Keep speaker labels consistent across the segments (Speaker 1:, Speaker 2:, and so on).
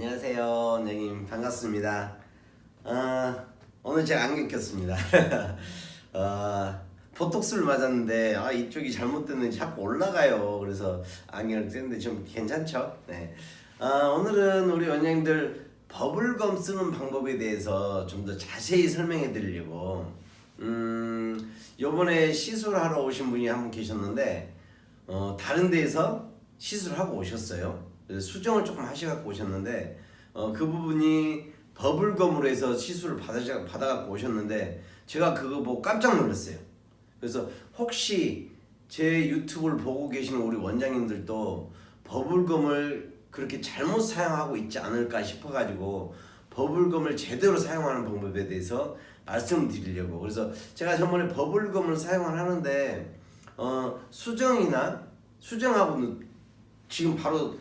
Speaker 1: 안녕하세요, 원장님 반갑습니다. 오늘 제가 안경 꼈습니다. 보톡스를 맞았는데 이쪽이 잘못됐는지 자꾸 올라가요. 그래서 안경을 쓰는데 좀 괜찮죠? 네. 오늘은 우리 원장님들 버블검 쓰는 방법에 대해서 좀 더 자세히 설명해 드리려고 요번에 시술하러 오신 분이 한 분 계셨는데 다른 데에서 시술하고 오셨어요. 수정을 조금 하셔갖고 오셨는데 그 부분이 버블검으로 해서 시술을 받아갖고 오셨는데 제가 그거 보고 깜짝 놀랐어요. 그래서 혹시 제 유튜브를 보고 계시는 우리 원장님들도 버블검을 그렇게 잘못 사용하고 있지 않을까 싶어가지고 버블검을 제대로 사용하는 방법에 대해서 말씀을 드리려고. 그래서 제가 저번에 버블검을 사용을 하는데 수정하고 지금 바로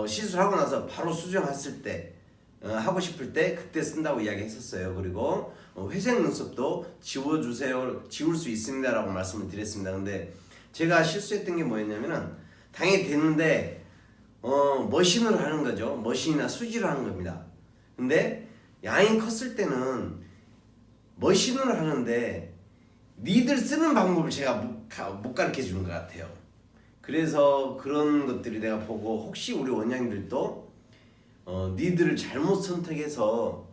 Speaker 1: 시술하고 나서 바로 수정했을 때 하고 싶을 때 그때 쓴다고 이야기했었어요. 그리고 회색 눈썹도 지워주세요, 지울 수 있습니다 라고 말씀을 드렸습니다. 근데 제가 실수했던 게 뭐였냐면은 당연히 되는데 머신으로 하는 거죠. 머신이나 수지로 하는 겁니다. 근데 양이 컸을 때는 머신으로 하는데 니들 쓰는 방법을 제가 못 가르쳐 주는 것 같아요. 그래서 그런 것들이 내가 보고 혹시 우리 원장님들도 니들을 잘못 선택해서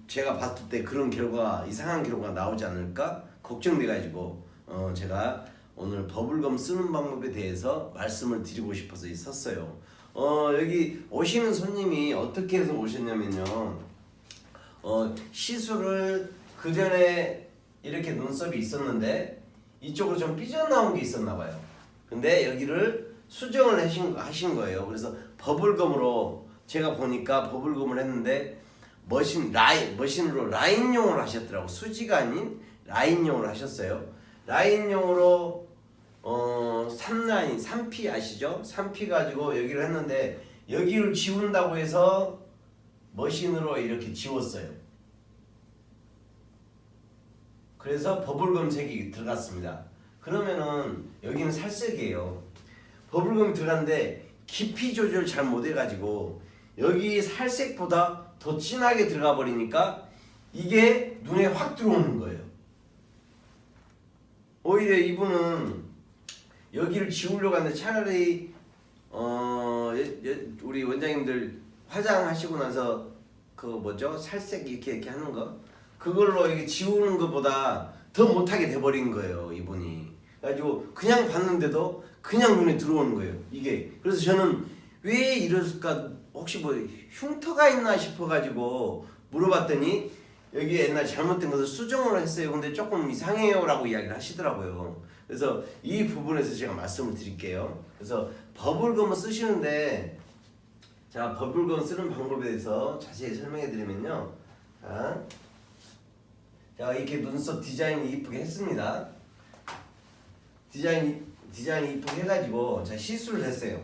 Speaker 1: 제가 봤을 때 그런 결과, 이상한 결과가 나오지 않을까 걱정돼 가지고 제가 오늘 버블검 쓰는 방법에 대해서 말씀을 드리고 싶어서 있었어요. 여기 오시는 손님이 어떻게 해서 오셨냐면요, 시술을 그 전에 이렇게 눈썹이 있었는데 이쪽으로 좀 삐져나온 게 있었나 봐요. 근데 여기를 수정을 하신 거예요. 그래서 버블검으로 제가 보니까 버블검을 했는데 머신으로 라인용을 하셨더라고. 수지가 아닌 라인용을 하셨어요. 라인용으로 3라인, 3P 아시죠? 3P 가지고 여기를 했는데 여기를 지운다고 해서 머신으로 이렇게 지웠어요. 그래서 버블검 색이 들어갔습니다. 그러면은 여기는 살색이에요. 버블검이 들어갔는데 깊이 조절 잘 못해가지고 여기 살색보다 더 진하게 들어가 버리니까 이게 눈에 확 들어오는 거예요. 오히려 이분은 여기를 지우려고 하는데 차라리 우리 원장님들 화장하시고 나서 그 뭐죠? 살색 이렇게 하는 거, 그걸로 이게 지우는 것보다 더 못하게 돼버린 거예요, 이분이. 그래가지고 그냥 봤는데도 그냥 눈에 들어오는 거예요, 이게. 그래서 저는 왜 이럴까, 혹시 뭐 흉터가 있나 싶어가지고 물어봤더니 여기 옛날 잘못된 것을 수정을 했어요. 근데 조금 이상해요 라고 이야기를 하시더라고요. 그래서 이 부분에서 제가 말씀을 드릴게요. 그래서 버블검을 쓰시는데, 자, 버블검 쓰는 방법에 대해서 자세히 설명해 드리면요, 자, 이렇게 눈썹 디자인이 이쁘게 했습니다. 디자인이 이쁘게 해가지고 자, 시술을 했어요.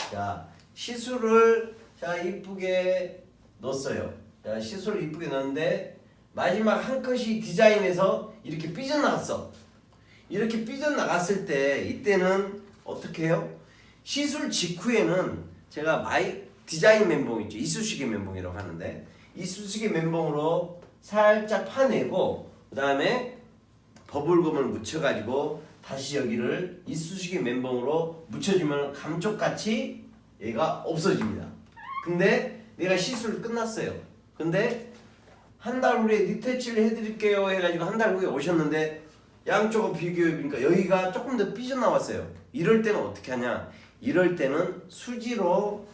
Speaker 1: 자, 시술을 자 이쁘게 넣었어요. 자, 시술을 이쁘게 넣었는데 마지막 한 컷이 디자인에서 이렇게 삐져나갔어. 이렇게 삐져나갔을 때 이때는 어떻게 해요? 시술 직후에는 제가 디자인 멘봉 있죠. 이쑤시개 멘봉이라고 하는데 이쑤시개 멘봉으로 살짝 파내고 그 다음에 버블검을 묻혀가지고 다시 여기를 이쑤시개 멘봉으로 묻혀주면 감쪽같이 얘가 없어집니다. 근데 내가 시술 끝났어요. 근데 한 달 후에 리터치를 해드릴게요 해가지고 한 달 후에 오셨는데 양쪽을 비교해보니까 여기가 조금 더 삐져나왔어요. 이럴 때는 어떻게 하냐, 이럴 때는 수지로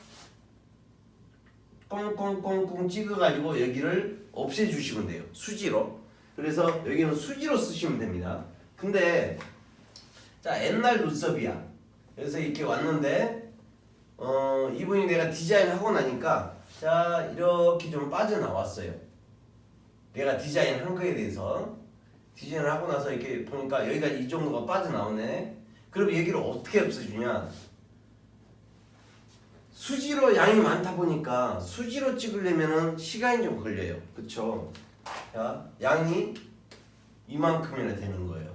Speaker 1: 꽁꽁꽁꽁 찍어가지고 여기를 없애주시면 돼요, 수지로. 그래서 여기는 수지로 쓰시면 됩니다. 근데 자, 옛날 눈썹이야. 그래서 이렇게 왔는데 이분이 내가 디자인하고 나니까 자 이렇게 좀 빠져나왔어요. 내가 디자인한 거에 대해서 디자인을 하고 나서 이렇게 보니까 여기가 이 정도가 빠져나오네. 그럼 여기를 어떻게 없애주냐, 수지로 양이 많다 보니까 수지로 찍으려면은 시간이 좀 걸려요. 그쵸? 자, 양이 이만큼이나 되는 거예요.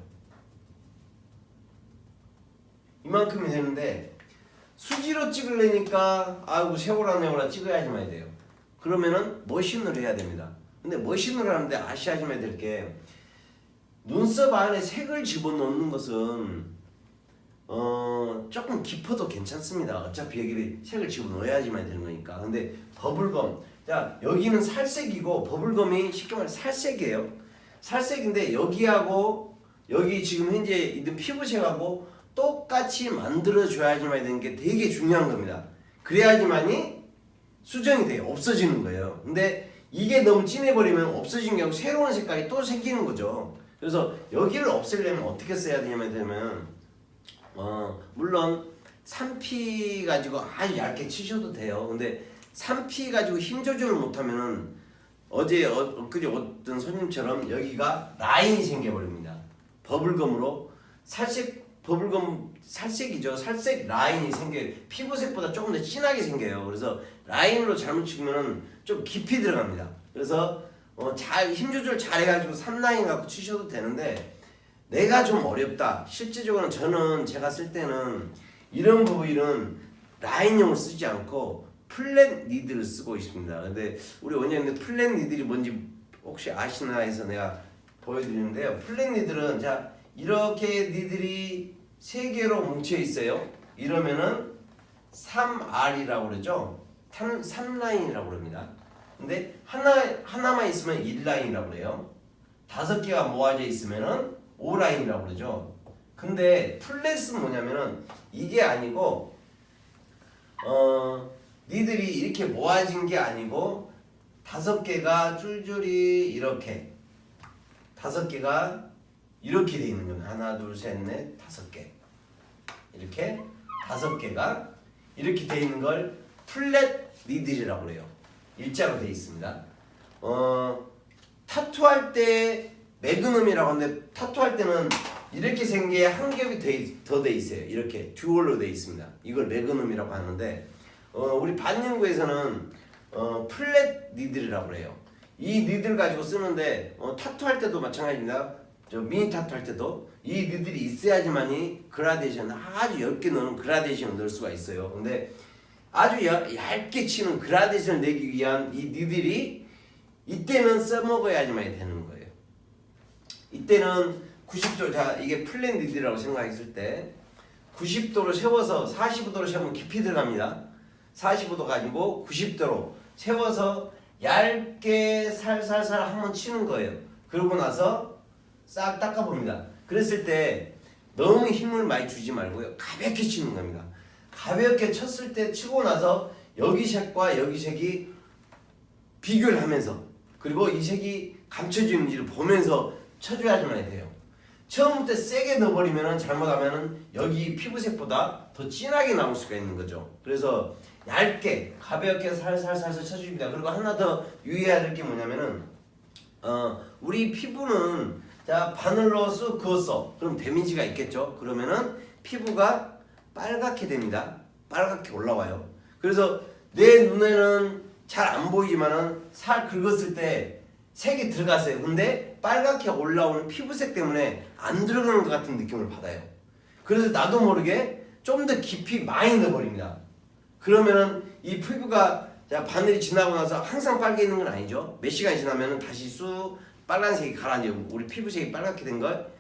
Speaker 1: 이만큼이 되는데 수지로 찍으려니까 아이고 세월아 찍어야지만 돼요. 그러면은 머신으로 해야 됩니다. 근데 머신으로 하는데 아셔야지만 될 게 눈썹 안에 색을 집어넣는 것은 조금 깊어도 괜찮습니다. 어차피 여기 색을 집어넣어야지만 되는 거니까. 근데 버블검, 자 여기는 살색이고 버블검이 쉽게 말해 살색이에요. 살색인데 여기하고 여기 지금 현재 있는 피부색하고 똑같이 만들어줘야지만 되는 게 되게 중요한 겁니다. 그래야지만이 수정이 돼요. 없어지는 거예요. 근데 이게 너무 진해버리면 없어진 게 아니고 새로운 색깔이 또 생기는 거죠. 그래서 여기를 없애려면 어떻게 써야 되냐면 물론 3P 가지고 아주 얇게 치셔도 돼요. 근데 3P 가지고 힘 조절을 못하면은 어제 엊그제 어떤 손님처럼 여기가 라인이 생겨버립니다. 버블검으로 버블검 살색이죠. 살색 라인이 생겨요. 피부색보다 조금 더 진하게 생겨요. 그래서 라인으로 잘못 치면은 좀 깊이 들어갑니다. 그래서 잘 힘 조절 잘 해가지고 3라인 갖고 치셔도 되는데 내가 좀 어렵다. 실제적으로는 저는 제가 쓸 때는 이런 부분은 라인용을 쓰지 않고 플랫 니드를 쓰고 있습니다. 근데 우리 원장님들 플랫 니들이 뭔지 혹시 아시나 해서 내가 보여드리는데요. 플랫 니들은 자 이렇게 니들이 3개로 뭉쳐 있어요. 이러면은 3R이라고 그러죠. 3라인이라고 그럽니다. 근데 하나만 있으면 1라인이라고 그래요. 5개가 모아져 있으면은 5라인이라고 그러죠. 근데 플랫은 뭐냐면은 이게 아니고 니들이 이렇게 모아진 게 아니고 5개가 줄줄이 이렇게 5개가 이렇게 돼 있는 겁니다. 하나, 둘, 셋, 넷, 5개. 이렇게 5개가 이렇게 돼 있는 걸 플랫 니들이라고 그래요. 일자로 돼 있습니다. 타투할 때 매그넘이라고 하는데 타투할 때는 이렇게 생긴 게 한 겹이 더 돼 있어요. 이렇게 듀얼로 돼 있습니다. 이걸 매그넘이라고 하는데 우리 반영구에서는 플랫 니들이라고 그래요. 이 니들 가지고 쓰는데 타투할 때도 마찬가지입니다. 저 미니 타투 할 때도 이 니들이 있어야지만이 그라데이션 아주 얇게 넣는 그라데이션을 넣을 수가 있어요. 근데 아주 얇게 치는 그라데이션을 내기 위한 이 니들이 이때는 써먹어야지만 되는 거예요. 이때는 90도, 자 이게 플랫 니들이라고 생각했을 때 90도로 세워서 45도로 세우면 깊이 들어갑니다. 45도 가지고 90도로 세워서 얇게 살살살 한번 치는 거예요. 그러고 나서 싹 닦아봅니다. 그랬을 때 너무 힘을 많이 주지 말고요. 가볍게 치는 겁니다. 가볍게 쳤을 때 치고 나서 여기 색과 여기 색이 비교를 하면서 그리고 이 색이 감춰지는지를 보면서 쳐줘야지만 돼요. 처음부터 세게 넣어버리면 잘못하면 여기 피부색보다 더 진하게 나올 수가 있는 거죠. 그래서 얇게 가볍게 살살살살 쳐줍니다. 그리고 하나 더 유의해야 될 게 뭐냐면은 우리 피부는 자 바늘로 쑥 그었어. 그럼 데미지가 있겠죠. 그러면은 피부가 빨갛게 됩니다. 빨갛게 올라와요. 그래서 내 눈에는 잘 안 보이지만은 살 긁었을 때 색이 들어갔어요. 근데 빨갛게 올라오는 피부색 때문에 안 들어가는 것 같은 느낌을 받아요. 그래서 나도 모르게 좀 더 깊이 많이 넣어버립니다. 그러면은 이 피부가 자 바늘이 지나고 나서 항상 빨개 있는 건 아니죠. 몇 시간 지나면은 다시 쑥 빨간색이 가라앉아요. 우리 피부색이 빨갛게 된 걸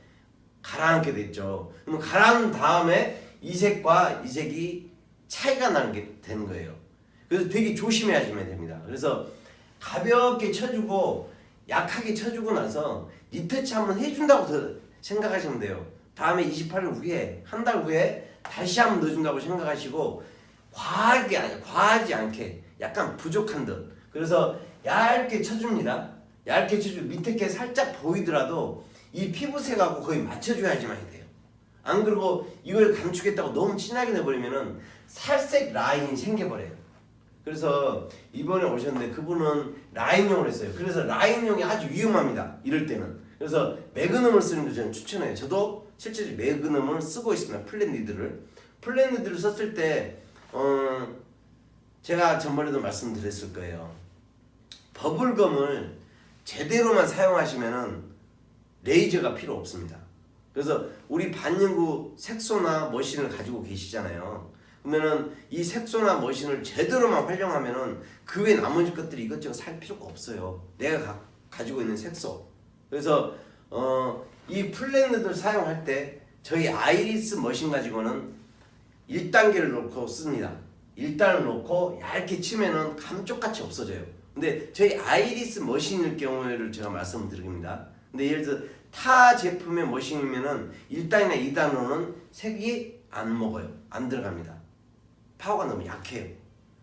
Speaker 1: 가라앉게 됐죠. 그럼 가라앉은 다음에 이 색과 이 색이 차이가 나는 게 되는 거예요. 그래서 되게 조심해야지만 됩니다. 그래서 가볍게 쳐주고 약하게 쳐주고 나서 리터치 한번 해준다고 생각하시면 돼요. 다음에 28일 후에 한 달 후에 다시 한번 넣어준다고 생각하시고 과하지 않게 약간 부족한 듯 그래서 얇게 쳐줍니다. 얇게 쳐주고 밑에 게 살짝 보이더라도 이 피부색하고 거의 맞춰줘야지만 돼요. 안 그러고 이걸 감추겠다고 너무 진하게 내버리면은 살색 라인이 생겨버려요. 그래서 이번에 오셨는데 그분은 라인용을 했어요. 그래서 라인용이 아주 위험합니다. 이럴 때는. 그래서 매그넘을 쓰는 걸 저는 추천해요. 저도 실제 매그넘을 쓰고 있습니다. 플랫 니들을. 플랫 니들을 썼을 때 제가 전번에도 말씀드렸을 거예요. 버블검을 제대로만 사용하시면은 레이저가 필요 없습니다. 그래서 우리 반영구 색소나 머신을 가지고 계시잖아요. 그러면은 이 색소나 머신을 제대로만 활용하면은 그 외 나머지 것들이 이것저것 살 필요가 없어요. 내가 가지고 있는 색소. 그래서 이 플래너들 사용할 때 저희 아이리스 머신 가지고는 1단계를 놓고 씁니다. 1단을 놓고 얇게 치면은 감쪽같이 없어져요. 근데 저희 아이리스 머신일 경우를 제가 말씀드립니다. 근데 예를 들어 타 제품의 머신이면은 1단이나 2단으로는 색이 안 먹어요. 안 들어갑니다. 파워가 너무 약해요.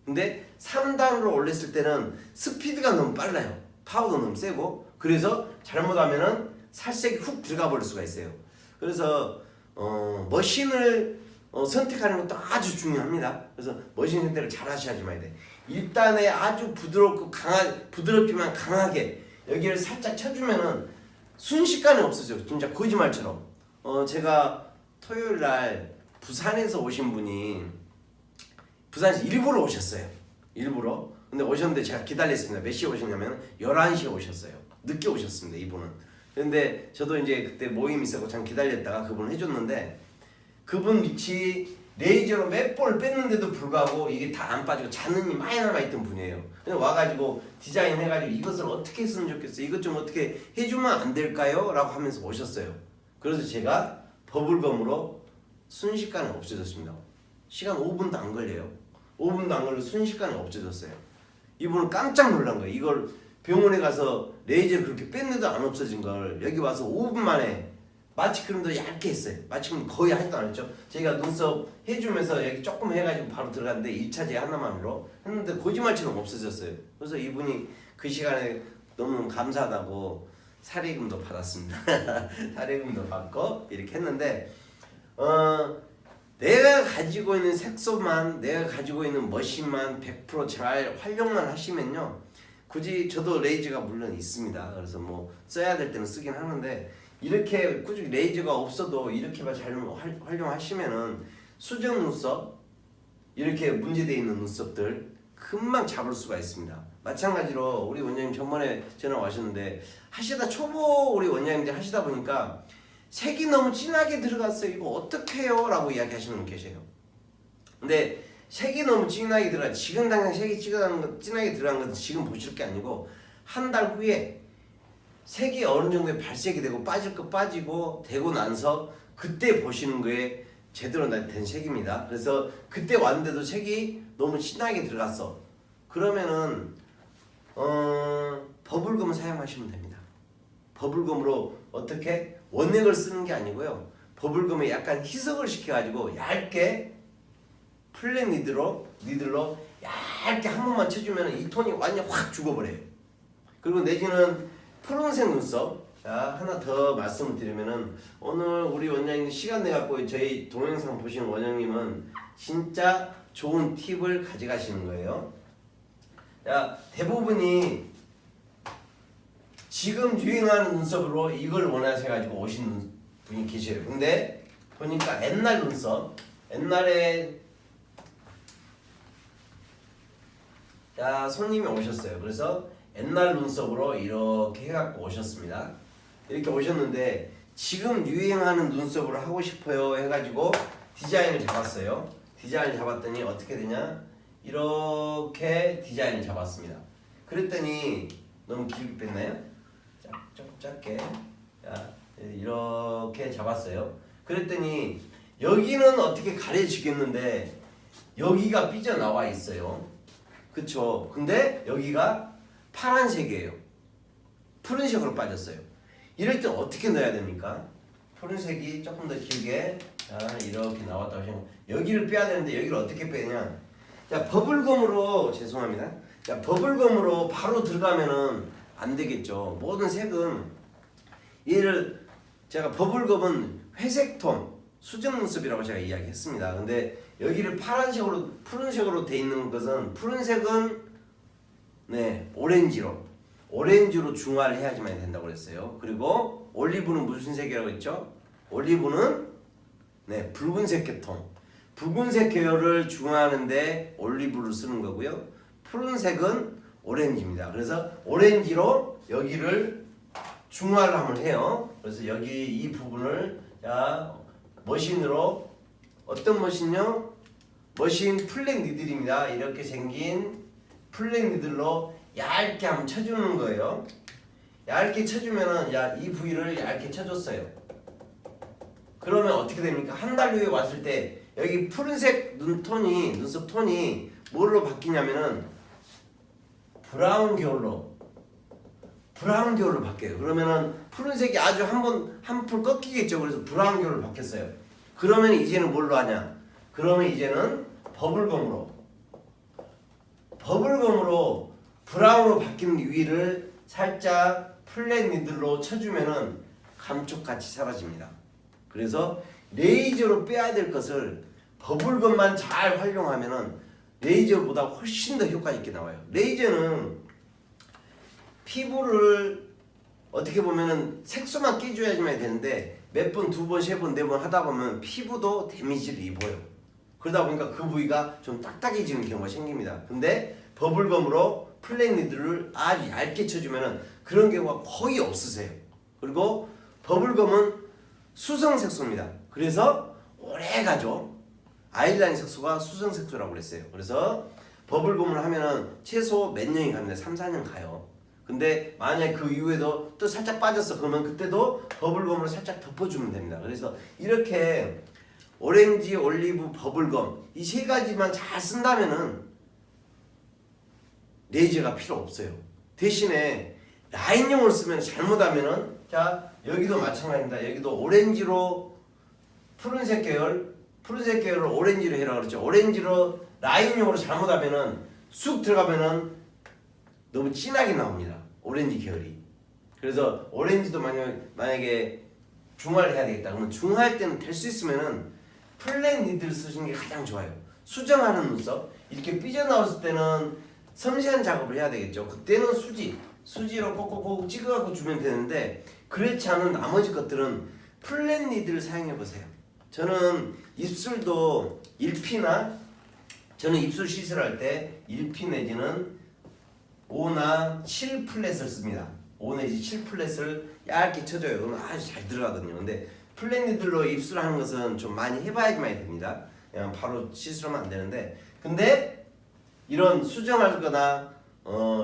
Speaker 1: 근데 3단으로 올렸을 때는 스피드가 너무 빨라요. 파워도 너무 세고, 그래서 잘못하면은 살색이 훅 들어가 버릴 수가 있어요. 그래서 머신을 선택하는 것도 아주 중요합니다. 그래서 머신 선택을 잘 하셔야지만 돼. 1단에 아주 부드럽고 부드럽지만 강하게 여기를 살짝 쳐주면은 순식간에 없어져요. 진짜 거짓말처럼. 제가 토요일 날 부산에서 오신 분이 부산에서 일부러 오셨어요. 일부러. 근데 오셨는데 제가 기다렸습니다. 몇 시에 오셨냐면 11시에 오셨어요. 늦게 오셨습니다. 이분은. 근데 저도 이제 그때 모임이 있었고 참 기다렸다가 그분 해줬는데, 그분 밑이 레이저로 몇 번을 뺐는데도 불구하고 이게 다 안 빠지고 잔흔이 많이 남아있던 분이에요. 그래서 와가지고 디자인 해가지고 이것을 어떻게 했으면 좋겠어요. 이것 좀 어떻게 해주면 안 될까요? 라고 하면서 오셨어요. 그래서 제가 버블검으로 순식간에 없어졌습니다. 시간 5분도 안 걸려요. 5분도 안 걸려 순식간에 없어졌어요. 이분은 깜짝 놀란 거예요. 이걸 병원에 가서 레이저를 그렇게 뺐는데도 안 없어진 걸 여기 와서 5분 만에, 마취크림도 얇게 했어요. 마취크림 거의 하지도 안 했죠. 제가 눈썹 해주면서 여기 조금 해가지고 바로 들어갔는데 1차제 하나만으로 했는데 거짓말처럼 없어졌어요. 그래서 이분이 그 시간에 너무 감사하다고 사례금도 받았습니다. 사례금도 받고 이렇게 했는데, 내가 가지고 있는 색소만, 내가 가지고 있는 머신만 100%잘 활용만 하시면요, 굳이 저도 레이저가 물론 있습니다. 그래서 뭐 써야 될 때는 쓰긴 하는데, 이렇게 꾸준히 레이저가 없어도 이렇게만 잘 활용하시면은 수정 눈썹, 이렇게 문제되어 있는 눈썹들 금방 잡을 수가 있습니다. 마찬가지로 우리 원장님 전번에 전화 와셨는데 하시다 초보 우리 원장님들 하시다 보니까 색이 너무 진하게 들어갔어요. 이거 어떡해요? 라고 이야기하시는 분 계세요. 근데 색이 너무 진하게 들어가, 지금 당장 색이 진하게 들어간 것은 지금 보실 게 아니고 한 달 후에 색이 어느 정도에 발색이 되고 빠질 거 빠지고 되고 나서 그때 보시는 거에 제대로 된 색입니다. 그래서 그때 왔는데도 색이 너무 진하게 들어갔어. 그러면은 버블검을 사용하시면 됩니다. 버블검으로 어떻게 원액을 쓰는 게 아니고요. 버블검에 약간 희석을 시켜가지고 얇게 플랫 니들로 얇게 한 번만 쳐주면 이 톤이 완전 확 죽어버려요. 그리고 내지는 푸른색 눈썹. 자, 하나 더 말씀을 드리면은, 오늘 우리 원장님 시간 내갖고 저희 동영상 보시는 원장님은 진짜 좋은 팁을 가져가시는 거예요. 자, 대부분이 지금 유행하는 눈썹으로 이걸 원하셔가지고 오신 분이 계셔요. 근데 보니까 옛날 눈썹, 옛날에 자, 손님이 오셨어요. 그래서 옛날 눈썹으로 이렇게 해갖고 오셨습니다. 이렇게 오셨는데 지금 유행하는 눈썹으로 하고 싶어요 해가지고 디자인을 잡았어요. 디자인을 잡았더니 어떻게 되냐, 이렇게 디자인을 잡았습니다. 그랬더니 너무 길게 뺐나요? 조금 짧게. 자, 이렇게 잡았어요. 그랬더니 여기는 어떻게 가려지겠는데 여기가 삐져나와 있어요. 그쵸? 근데 여기가 파란색이에요. 푸른색으로 빠졌어요. 이럴 때 어떻게 넣어야 됩니까? 푸른색이 조금 더 길게, 자, 이렇게 나왔다고 하시면 여기를 빼야 되는데 여기를 어떻게 빼냐? 자, 버블검으로, 죄송합니다. 자, 버블검으로 바로 들어가면은 안 되겠죠. 모든 색은, 얘를 제가 버블검은 회색톤 수정 눈썹이라고 제가 이야기했습니다. 근데 여기를 파란색으로, 푸른색으로 돼 있는 것은, 푸른색은 네, 오렌지로 중화를 해야지만 된다고 그랬어요. 그리고 올리브는 무슨 색이라고 했죠? 올리브는 네, 붉은색 계통. 붉은색 계열을 중화하는데 올리브를 쓰는 거고요. 푸른색은 오렌지입니다. 그래서 오렌지로 여기를 중화를 한번 해요. 그래서 여기 이 부분을, 자, 머신으로, 어떤 머신요? 머신 플랫 니들입니다. 이렇게 생긴 플랫 니들로 얇게 한번 쳐주는 거예요. 얇게 쳐주면은 이 부위를 얇게 쳐줬어요. 그러면 어떻게 됩니까? 한 달 후에 왔을 때 여기 푸른색 눈썹 톤이 뭘로 바뀌냐면은 브라운 계열로 바뀌어요. 그러면은 푸른색이 아주 한풀 꺾이겠죠. 그래서 브라운 계열로 바뀌었어요. 그러면 이제는 뭘로 하냐? 그러면 이제는 버블검으로 브라운으로 바뀐 위를 살짝 플랫 니들로 쳐주면은 감촉같이 사라집니다. 그래서 레이저로 빼야 될 것을 버블검만 잘 활용하면은 레이저보다 훨씬 더 효과 있게 나와요. 레이저는 피부를 어떻게 보면은 색소만 끼줘야지만 되는데 몇 번, 두 번, 세 번, 네 번 하다 보면 피부도 데미지를 입어요. 그러다 보니까 그 부위가 좀 딱딱해지는 경우가 생깁니다. 근데 버블검으로 플랫 니들을 아주 얇게 쳐주면은 그런 경우가 거의 없으세요. 그리고 버블검은 수성 색소입니다. 그래서 오래 가죠. 아이라인 색소가 수성 색소라고 그랬어요. 그래서 버블검을 하면은 최소 몇 년이 갑니다. 3, 4년 가요. 근데 만약에 그 이후에도 또 살짝 빠졌어. 그러면 그때도 버블검으로 살짝 덮어주면 됩니다. 그래서 이렇게 오렌지, 올리브, 버블검 이 세 가지만 잘 쓴다면은 레이저가 필요 없어요. 대신에 라인용을 쓰면 잘못하면은 자 여기도 마찬가지입니다. 여기도 오렌지로 푸른색 계열을 오렌지로 해라 그랬죠. 오렌지로 라인용으로 잘못하면은 쑥 들어가면은 너무 진하게 나옵니다. 오렌지 계열이. 그래서 오렌지도 만약에 중화를 해야 되겠다. 그러면 중화할 때는 될 수 있으면은 플랫 니들 쓰시는 게 가장 좋아요. 수정하는 눈썹 이렇게 삐져나왔을 때는 섬세한 작업을 해야 되겠죠. 그때는 수지로 꼭꼭꼭 찍어갖고 주면 되는데 그렇지 않은 나머지 것들은 플랫 니들을 사용해 보세요. 저는 입술도 1피나 저는 입술 시술할 때 1피 내지는 5나 7 플랫을 씁니다. 5 내지 7 플랫을 얇게 쳐줘요. 그러면 아주 잘 들어가거든요. 근데 플랫 니들로 입술하는 것은 좀 많이 해봐야지만 됩니다. 그냥 바로 시술하면 안 되는데 근데 이런 수정할 거나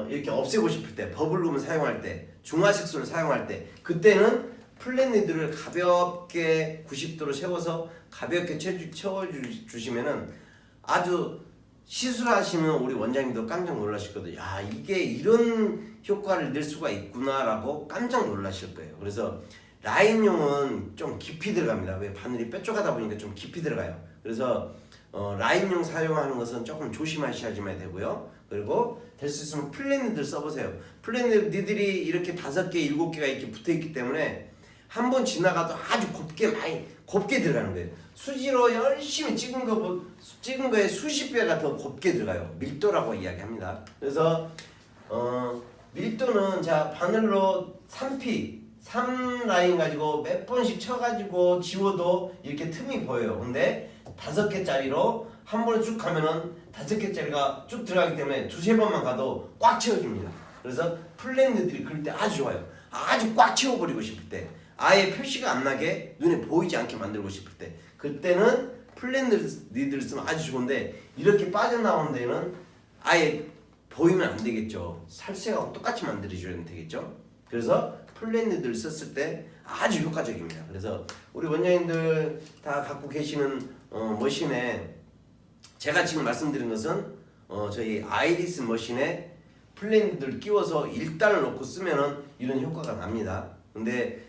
Speaker 1: 이렇게 없애고 싶을 때 버블룸을 사용할 때 중화 색소를 사용할 때 그때는 플랫 니들을 가볍게 90도로 세워서 가볍게 채워주시면은 아주 시술하시는 우리 원장님도 깜짝 놀라실 거예요. 야 이게 이런 효과를 낼 수가 있구나라고 깜짝 놀라실 거예요. 그래서 라인용은 좀 깊이 들어갑니다. 왜 바늘이 뾰족하다 보니까 좀 깊이 들어가요. 그래서 라인용 사용하는 것은 조금 조심하셔야지만 되고요. 그리고 될 수 있으면 플랫 니들 써보세요. 플랫 니들이 이렇게 5개, 7개가 이렇게 붙어있기 때문에 한 번 지나가도 아주 곱게 들어가는 거예요. 수지로 열심히 찍은 거에 수십 배가 더 곱게 들어가요. 밀도라고 이야기합니다. 그래서 밀도는 자 바늘로 3P 3라인 가지고 몇 번씩 쳐가지고 지워도 이렇게 틈이 보여요. 근데 5개짜리로 한 번에 쭉 가면은 5개짜리가 쭉 들어가기 때문에 두세 번만 가도 꽉 채워줍니다. 그래서 플랫 니들이 그럴 때 아주 좋아요. 아주 꽉 채워버리고 싶을 때 아예 표시가 안 나게 눈에 보이지 않게 만들고 싶을 때 그때는 플랫 니들을 쓰면 아주 좋은데 이렇게 빠져나오는 데는 아예 보이면 안 되겠죠. 살색하고 똑같이 만들어줘야 되겠죠. 그래서 플랫 니들 썼을 때 아주 효과적입니다. 그래서 우리 원장님들 다 갖고 계시는 머신에 제가 지금 말씀드린 것은 저희 아이리스 머신에 플랫 니들 끼워서 1단을 넣고 쓰면은 이런 효과가 납니다. 근데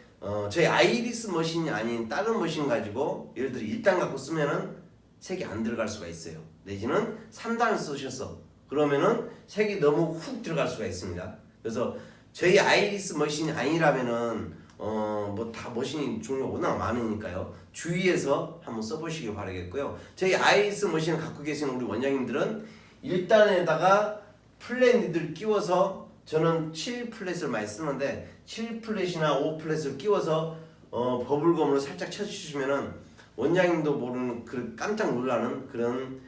Speaker 1: 저희 아이리스 머신이 아닌 다른 머신 가지고 예를 들어 1단 갖고 쓰면은 색이 안 들어갈 수가 있어요. 내지는 3단을 쓰셨어. 그러면은 색이 너무 훅 들어갈 수가 있습니다. 그래서 저희 아이리스 머신이 아니라면은 뭐 다 머신이 종류가 워낙 많으니까요. 주의해서 한번 써보시길 바라겠고요. 저희 아이리스 머신을 갖고 계시는 우리 원장님들은 1단에다가 플랫 니들 끼워서 저는 7 플랫을 많이 쓰는데 7 플랫이나 5 플랫을 끼워서 버블검으로 살짝 쳐주시면은 원장님도 모르는 그 깜짝 놀라는 그런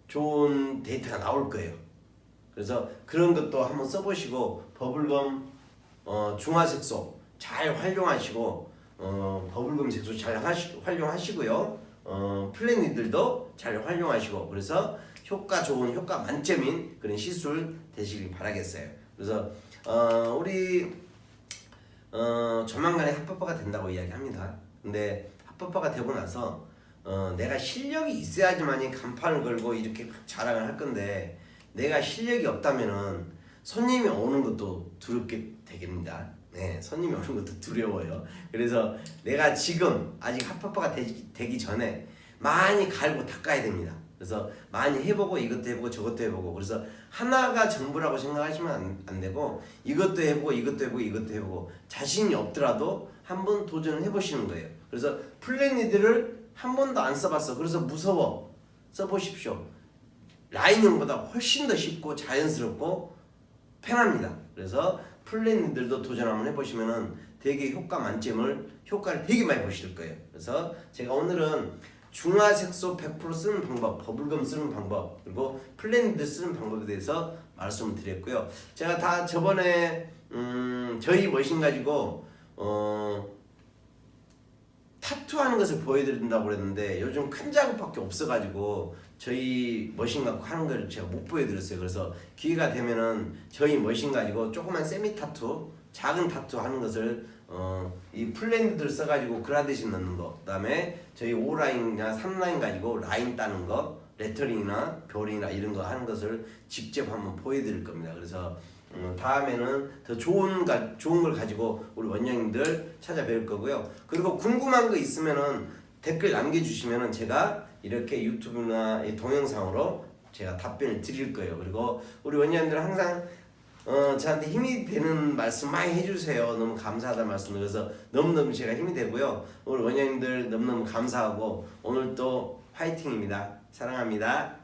Speaker 1: 좋은 데이터가 나올 거예요. 그래서 그런 것도 한번 써보시고 버블검 중화색소 잘 활용하시고 버블검 색소 잘 활용하시고요. 플래닛들도 잘 활용하시고 그래서 효과 좋은 효과 만점인 그런 시술 되시길 바라겠어요. 그래서 우리 조만간에 합법화가 된다고 이야기합니다. 근데 합법화가 되고 나서 내가 실력이 있어야지만이 간판을 걸고 이렇게 자랑을 할 건데 내가 실력이 없다면은 손님이 오는 것도 두렵게 되겠습니다. 네, 손님이 오는 것도 두려워요. 그래서 내가 지금 아직 합법화가 되기 전에 많이 갈고 닦아야 됩니다. 그래서 많이 해보고 이것도 해보고 저것도 해보고 그래서 하나가 전부라고 생각하시면 안 되고 이것도 해보고 이것도 해보고 이것도 해보고 자신이 없더라도 한번 도전을 해보시는 거예요. 그래서 플래닛들을 한 번도 안 써봤어. 그래서 무서워. 써보십시오. 라인형보다 훨씬 더 쉽고 자연스럽고 편합니다. 그래서 플래닛들도 도전 한번 해보시면은 되게 효과를 되게 많이 보실 거예요. 그래서 제가 오늘은 중화색소 100% 쓰는 방법, 버블검 쓰는 방법, 그리고 플래닛들 쓰는 방법에 대해서 말씀을 드렸고요. 제가 다 저번에 저희 머신 가지고 타투하는 것을 보여드린다고 그랬는데 요즘 큰 작업밖에 없어가지고 저희 머신 갖고 하는 걸 제가 못 보여드렸어요. 그래서 기회가 되면은 저희 머신 가지고 조그만 세미 타투, 작은 타투 하는 것을 이 플랜들 써가지고 그라데이션 넣는 거, 그다음에 저희 5라인이나 3라인 가지고 라인 따는 거, 레터링이나 별이나 이런 거 하는 것을 직접 한번 보여드릴 겁니다. 그래서 다음에는 더 좋은 걸 가지고 우리 원장님들 찾아뵐 거고요. 그리고 궁금한 거 있으면은 댓글 남겨주시면은 제가 이렇게 유튜브나 동영상으로 제가 답변을 드릴 거예요. 그리고 우리 원장님들 항상 저한테 힘이 되는 말씀 많이 해주세요. 너무 감사하다는 말씀. 그래서 너무너무 제가 힘이 되고요. 우리 원장님들 너무너무 감사하고 오늘 또 화이팅입니다. 사랑합니다.